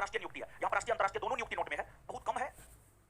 अंतरराष्ट्रीय नियुक्ति है, यहाँ पर राष्ट्रीय अंतरराष्ट्रीय दोनों नियुक्ति नोट में है, बहुत कम है।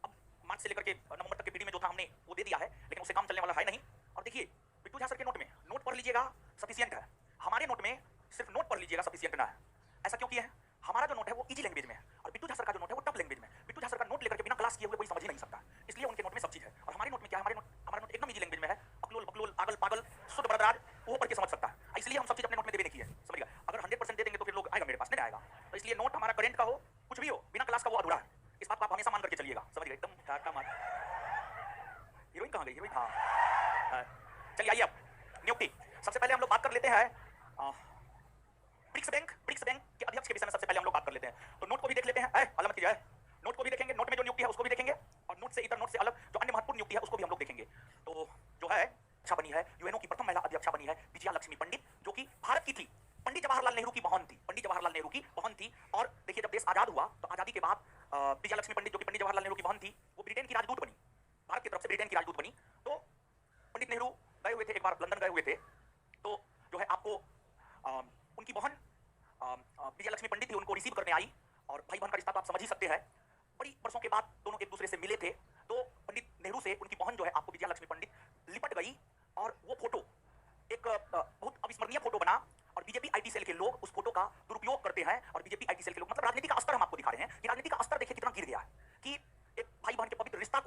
अब मार्च से लेकर के नवंबर तक के पीरियड में जो था हमने वो दे दिया है, लेकिन उससे काम चलने वाला है नहीं। और देखिए बिट्टू झा सर के नोट में नोट पढ़ लीजिएगा सफिशिएंट है, हमारे नोट में सिर्फ नोट पढ़ लीजिएगा सफिशिएंट ना है। ऐसा क्यों किया है? हमारा जो नोट है वो इजी लैंग्वेज में है और बिट्टू झा सर का जो नोट है वो टफ लैंग्वेज में। बिट्टू झा सर का नोट लेकर के बिना क्लास किए हुए कोई समझ ही नहीं सकता, इसलिए उनके नोट में सब चीज है। और हमारे नोट में क्या है? हमारा नोट एकदम इजी लैंग्वेज में है, अकलोल बकलोल आगल पागल शुद्ध बरदराज वो पढ़ के समझ सकता है, इसलिए हम सब चीज अपने नोट में देने की है, समझ गए? अगर 100% दे देंगे तो फिर लोग आएगा मेरे पास, नहीं आएगा। तो इसलिए नोट हमारा करंट का हो कुछ भी हो, बिना क्लास का वो अधूरा है, इस बात को आप हमेशा मान करके चलिएगा, समझ गए? एकदम ठाका मार। हीरोइन कहाँ गई? हीरोइन हाँ, चलिए आइए अब नियुक्ति। सबसे पहले हम लोग बात कर लेते हैं ब्रिक्स बैंक के अध्यक्ष के विषय में सबसे पहले हम लोग बात कर लेते हैं। तो नोट को भी देख लेते हैं, अलग मत कीजिए, नोट को भी देखेंगे, नोट में जो नियुक्ति है उसको भी देखेंगे और नोट से इधर नोट से अलग जो अन्य महत्वपूर्ण नियुक्ति है उसको भी हम लोग देखेंगे। तो जो है अच्छा बनी है, यूएनओ की प्रथम महिला अध्यक्षा बनी है विजया लक्ष्मी पंडित, जो कि भारत की थी, पंडित जवाहरलाल नेहरू की बहन थी, पंडित जवाहरलाल नेहरू की बहन थी। और देखिए जब देश आजाद हुआ तो आजादी के बाद विजया लक्ष्मी पंडित जो कि पंडित जवाहरलाल नेहरू की बहन थी वो ब्रिटेन की राजदूत बनी, भारत की तरफ से ब्रिटेन की राजदूत बनी। तो पंडित नेहरू गए हुए थे, एक बार लंदन गए हुए थे, तो जो है आपको उनकी बहन विजया लक्ष्मी पंडित थी, उनको रिसीव करने आई और भाई बहन का रिश्ता तो आप समझ ही सकते हैं। बड़ी वर्षों के बाद दोनों एक दूसरे से मिले थे, तो पंडित नेहरू से उनकी बहन जो है आपको विजया लक्ष्मी पंडित लिपट गई और वो फोटो एक बहुत अविस्मरणीय फोटो बना। और बीजेपी आईटी सेल के लोग उस फोटो का दुरुपयोग करते हैं और बीजेपी आईटी सेल के लोग, मतलब राजनीति का स्तर हम आपको दिखा रहे हैं कि राजनीति का स्तर देखिए कितना गिर गया है कि एक भाई बहन के पवित्र रिश्ता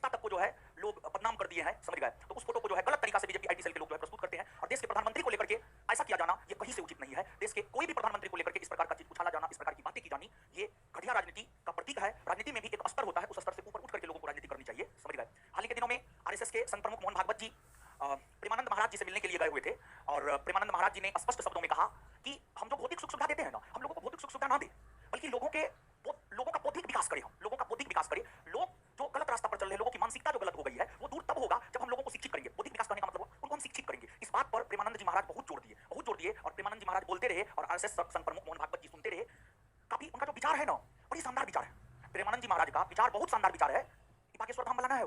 तक को जो है लोग बदनाम कर दिए हैं, समझ गए? तो उस फोटो को जो है गलत तरीका से बीजेपी आईटी सेल के लोग जो है प्रस्तुत करते हैं। और देश के प्रधानमंत्री को लेकर के ऐसा किया जाना ये कहीं से उचित नहीं है। देश के कोई भी प्रधानमंत्री को लेकर के इस प्रकार का चीज उछाला जाना, इस प्रकार की बातें की जानी, ये घटिया राजनीति का प्रतीक है। राजनीति में भी एक स्तर होता है, उस स्तर से ऊपर उठ करके लोगों को राजनीति करनी चाहिए, समझ गए? हाल ही के दिनों में आरएसएस के संघ प्रमुख मोहन भागवत जी प्रेमानंद महाराज जी से मिलने के लिए गए हुए थे और प्रेमानंद महाराज जी ने स्पष्ट शब्दों में कहा कि हम जो भौतिक सुख सुविधा देते हैं ना, हम लोगों को भौतिक सुख सुविधा ना दे, बल्कि लोगों का बौद्धिक विकास करें, हम लोगों का बौद्धिक विकास करें। लोग जो गलत रास्ता पर चल रहे हैं, लोगों की मानसिकता जो गलत हो गई है, वो दूर तब होगा जब हम लोगों को शिक्षित करेंगे। बौद्धिक विकास करने का मतलब उनको हम शिक्षित करेंगे। इस बात पर प्रेमानंद जी महाराज बहुत जोर दिए और प्रेमानंद जी महाराज बोलते रहे और आरएसएस संघ प्रमुख मोहन भागवत जी सुनते रहे। काफी उनका जो विचार है ना, बड़ी शानदार विचार है। प्रेमानंद जी महाराज का विचार बहुत शानदार विचार है। बागेश्वर धाम बनाना है,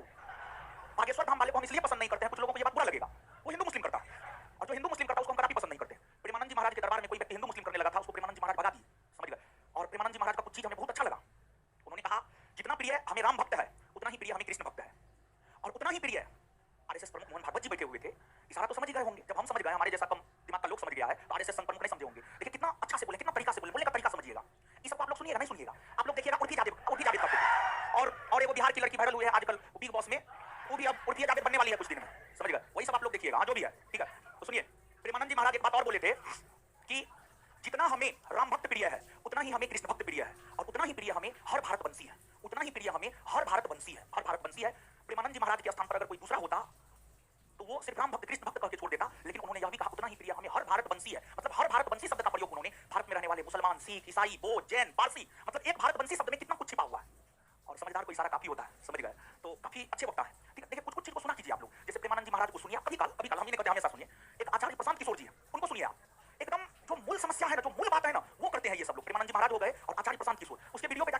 बागेश्वर धाम वाले को हम इसलिए पसंद नहीं करते हैं, कुछ लोगों को ये बात बुरा लगेगा, वो हिंदू मुस्लिम करता है और जो हिंदू मुस्लिम करता है उसको हम कभी पसंद नहीं करते। प्रेमानंद जी महाराज के दरबार में कोई व्यक्ति हिंदू मुस्लिम करने लगा था, उसको प्रेमानंद जी महाराज भगा दिए, समझ गए? और प्रेमानंद जी महाराज का कुछ चीज हमें बहुत अच्छा लगा। उन्होंने कहा जितना प्रिय हमें राम भक्त है उतना ही प्रिय हमें कृष्ण भक्त है, और उतना ही प्रिय आरएसएस प्रमुख मोहन भागवत जी बैठे हुए थे। इशारा तो समझ ही गए होंगे, जब हम समझ गए, हमारे जैसा कम दिमाग का लोग समझ गया है, तो आरएसएस संघ प्रमुख नहीं समझे होंगे। देखिए कितना अच्छा से बोले, कितना तरीका से बोले, बोलने का तरीका समझिएगा। ये सब आप लोग सुनिएगा, नहीं सुनिएगा आप लोग देखिएगा उर्फी जावेद का और एक बिहार की लड़की वायरल हुई है आजकल बिग बॉस में, वो भी अब उर्फी जावेद बनने वाली है कुछ दिन में, समझ गए? वही सब आप लोग देखिएगा, जो भी है, ठीक है? तो सुनिए, प्रेमानंद जी महाराज एक बात और बोले थे कि जितना हमें राम भक्त प्रिय है उतना ही हमें कृष्ण भक्त प्रिय है, और उतना ही प्रिय हमें हर भारतवंशी है, उतना ही प्रिय हमें हर भारतवंशी है, हर भारतवंशी है। प्रेमानंद जी महाराज के स्थान पर अगर कोई दूसरा होता तो वो सिर्फ राम भक्त कृष्ण भक्त कहकर छोड़ देता, लेकिन उन्होंने यह भी कहा उतना ही प्रिय हमें हर भारतवंशी है। मतलब हर भारतवंशी शब्द का प्रयोग उन्होंने भारत में रहने वाले मुसलमान, सिख, ईसाई, बौद्ध, जैन, पारसी, मतलब एक भारतवंशी शब्द में कितना कुछ छिपा हुआ है। और समझदार को इशारा काफी होता है, समझ गए? तो काफी अच्छे वक्ता है, ठीक है? देखिए कुछ चीज को सुना कीजिए आप लोग, जैसे प्रेमानंद जी महाराज को सुनिए, अभी काल हम ही नहीं कहते, हमेशा सुनिए। एक आचार्य प्रशांत किशोर जी है, उनको सुनिए आप, एकदम जो मूल समस्या है ना, जो मूल बात है ना, वो करते हैं ये सब लोग। प्रेमानंद जी महाराज हो गए और आचार्य प्रशांत किशोर, उसके वीडियो पे